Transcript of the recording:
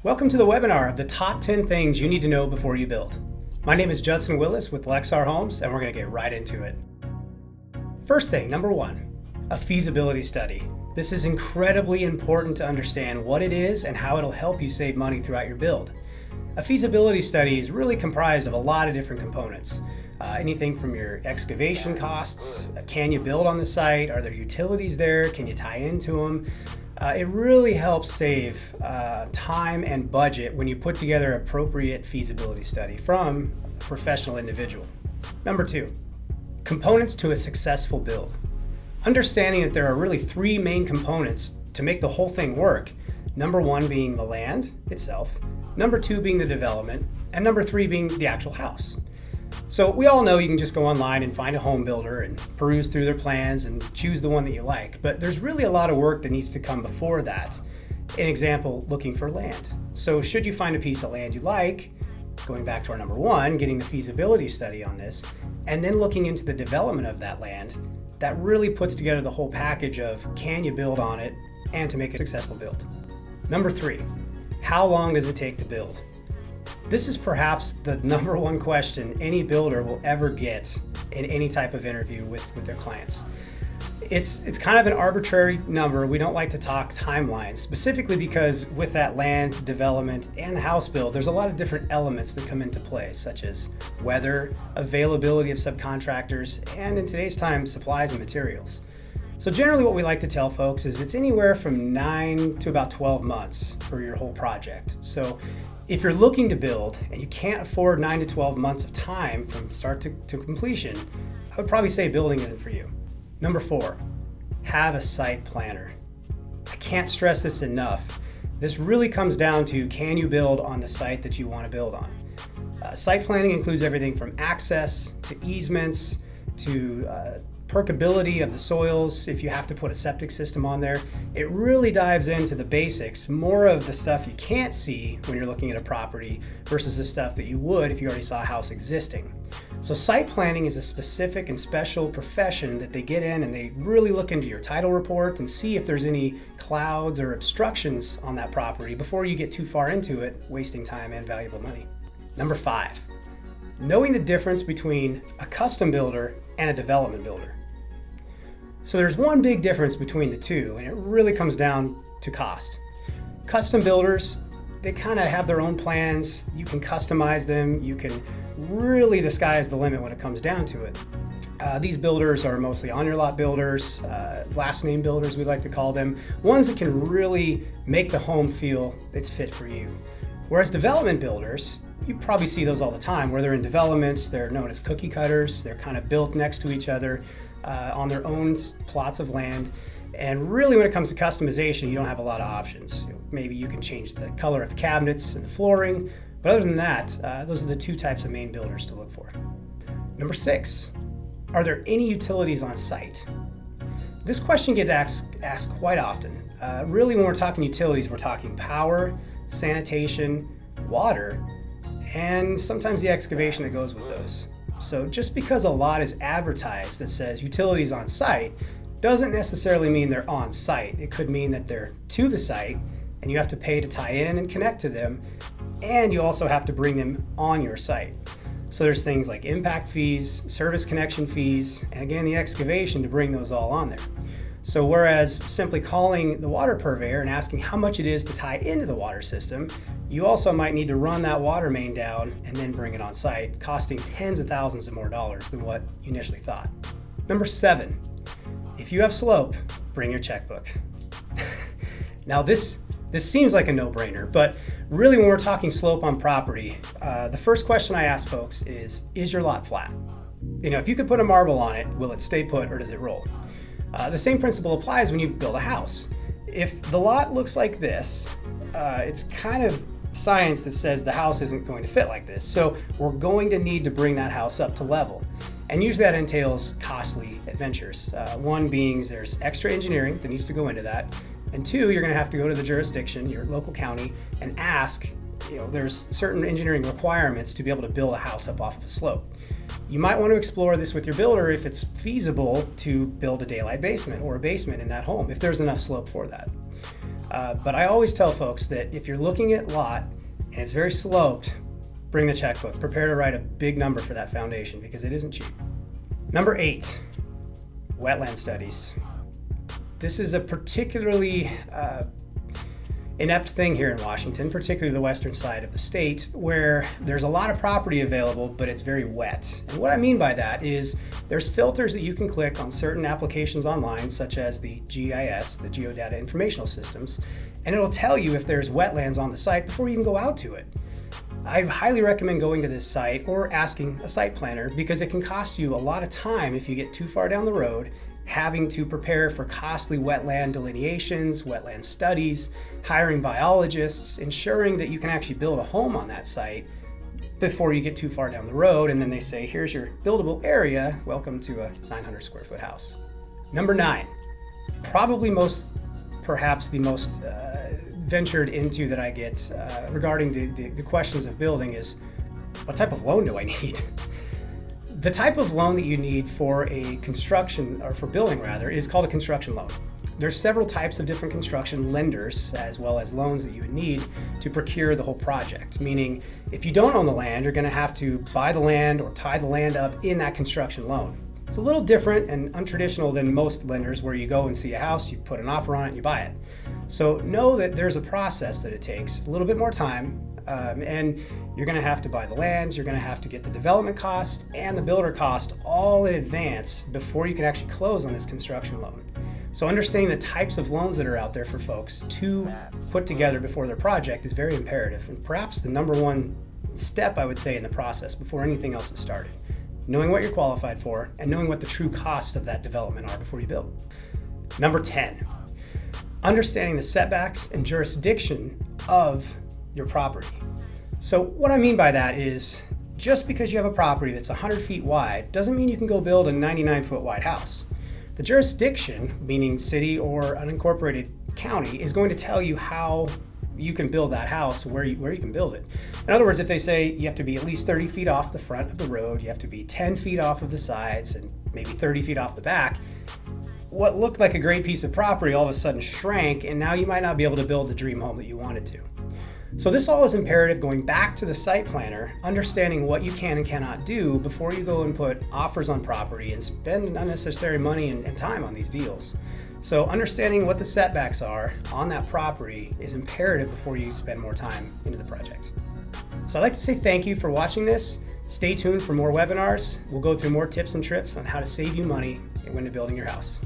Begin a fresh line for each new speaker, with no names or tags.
Welcome to the webinar of the top 10 things you need to know before you build. My name is Judson Willis with Lexar Homes, and we're going to get right into it. First thing, number one, a feasibility study. This is incredibly important to understand what it is and how it'll help you save money throughout your build. A feasibility study is really comprised of a lot of different components. Anything from your excavation costs, can you build on the site, are there utilities there, can you tie into them? It really helps save time and budget when you put together an appropriate feasibility study from a professional individual. Number two, components to a successful build. Understanding that there are really three main components to make the whole thing work. Number one being the land itself, number two being the development, and number three being the actual house. So we all know you can just go online and find a home builder and peruse through their plans and choose the one that you like, but there's really a lot of work that needs to come before that. An example, looking for land. So should you find a piece of land you like, going back to our number one, getting the feasibility study on this, and then looking into the development of that land, that really puts together the whole package of can you build on it and to make a successful build. Number three, how long does it take to build? This is perhaps the number one question any builder will ever get in any type of interview with their clients. It's kind of an arbitrary number. We don't like to talk timelines, specifically because with that land development and the house build, there's a lot of different elements that come into play, such as weather, availability of subcontractors, and in today's time, supplies and materials. So generally what we like to tell folks is it's anywhere from 9 to about 12 months for your whole project. So if you're looking to build and you can't afford 9 to 12 months of time from start to completion, I would probably say building isn't for you. Number four, have a site planner. I can't stress this enough. This really comes down to can you build on the site that you want to build on. Site planning includes everything from access to easements to percolability of the soils, if you have to put a septic system on there. It really dives into the basics, more of the stuff you can't see when you're looking at a property versus the stuff that you would if you already saw a house existing. So site planning is a specific and special profession that they get in and they really look into your title report and see if there's any clouds or obstructions on that property before you get too far into it, wasting time and valuable money. Number five, knowing the difference between a custom builder and a development builder. So there's one big difference between the two, and it really comes down to cost. Custom builders, they kind of have their own plans. You can customize them. You can really, the sky is the limit when it comes down to it. These builders are mostly on your lot builders, last name builders we like to call them, ones that can really make the home feel it's fit for you. Whereas development builders, you probably see those all the time where they're in developments. They're known as cookie cutters. They're kind of built next to each other on their own plots of land. And really when it comes to customization, you don't have a lot of options. Maybe you can change the color of the cabinets and the flooring, but other than that, those are the two types of main builders to look for. Number six, are there any utilities on site? This question gets asked quite often. Really when we're talking utilities, we're talking power, sanitation, water, and sometimes the excavation that goes with those. So just because a lot is advertised that says utilities on site doesn't necessarily mean they're on site. It could mean that they're to the site and you have to pay to tie in and connect to them, and you also have to bring them on your site. So there's things like impact fees, service connection fees, and again the excavation to bring those all on there. So whereas simply calling the water purveyor and asking how much it is to tie into the water system, you also might need to run that water main down and then bring it on site, costing tens of thousands of more dollars than what you initially thought. Number seven, if you have slope, bring your checkbook. Now this seems like a no-brainer, but really when we're talking slope on property, the first question I ask folks is your lot flat? If you could put a marble on it, will it stay put or does it roll? The same principle applies when you build a house. If the lot looks like this, it's kind of science that says the house isn't going to fit like this. So we're going to need to bring that house up to level. And usually that entails costly adventures. One being there's extra engineering that needs to go into that. And two, you're gonna have to go to the jurisdiction, your local county, and ask, there's certain engineering requirements to be able to build a house up off of a slope. You might want to explore this with your builder if it's feasible to build a daylight basement or a basement in that home, if there's enough slope for that. But I always tell folks that if you're looking at lot and it's very sloped, bring the checkbook. Prepare to write a big number for that foundation because it isn't cheap. Number 8, wetland studies. This is a particularly inept thing here in Washington, particularly the western side of the state, where there's a lot of property available, but it's very wet. And what I mean by that is there's filters that you can click on certain applications online, such as the GIS, the Geodata Informational Systems, and it'll tell you if there's wetlands on the site before you even go out to it. I highly recommend going to this site or asking a site planner because it can cost you a lot of time if you get too far down the road having to prepare for costly wetland delineations, wetland studies, hiring biologists, ensuring that you can actually build a home on that site before you get too far down the road, and then they say, here's your buildable area, welcome to a 900 square foot house. Number 9, perhaps the most ventured into that I get regarding the questions of building is, what type of loan do I need? The type of loan that you need for a construction, or for building rather, is called a construction loan. There's several types of different construction lenders as well as loans that you would need to procure the whole project. Meaning, if you don't own the land, you're going to have to buy the land or tie the land up in that construction loan. It's a little different and untraditional than most lenders where you go and see a house, you put an offer on it, and you buy it. So know that there's a process that it takes, a little bit more time, and you're going to have to buy the land, you're going to have to get the development cost and the builder cost all in advance before you can actually close on this construction loan. So understanding the types of loans that are out there for folks to put together before their project is very imperative, and perhaps the number one step I would say in the process before anything else is started. Knowing what you're qualified for and knowing what the true costs of that development are before you build. Number 10, understanding the setbacks and jurisdiction of your property. So what I mean by that is just because you have a property that's 100 feet wide doesn't mean you can go build a 99-foot wide house. The jurisdiction, meaning city or unincorporated county, is going to tell you how you can build that house, where you can build it. In other words, if they say you have to be at least 30 feet off the front of the road, you have to be 10 feet off of the sides, and maybe 30 feet off the back, what looked like a great piece of property all of a sudden shrank, and now you might not be able to build the dream home that you wanted to. So this all is imperative, going back to the site planner, understanding what you can and cannot do before you go and put offers on property and spend unnecessary money and time on these deals. So understanding what the setbacks are on that property is imperative before you spend more time into the project. So I'd like to say thank you for watching this. Stay tuned for more webinars. We'll go through more tips and tricks on how to save you money when building your house.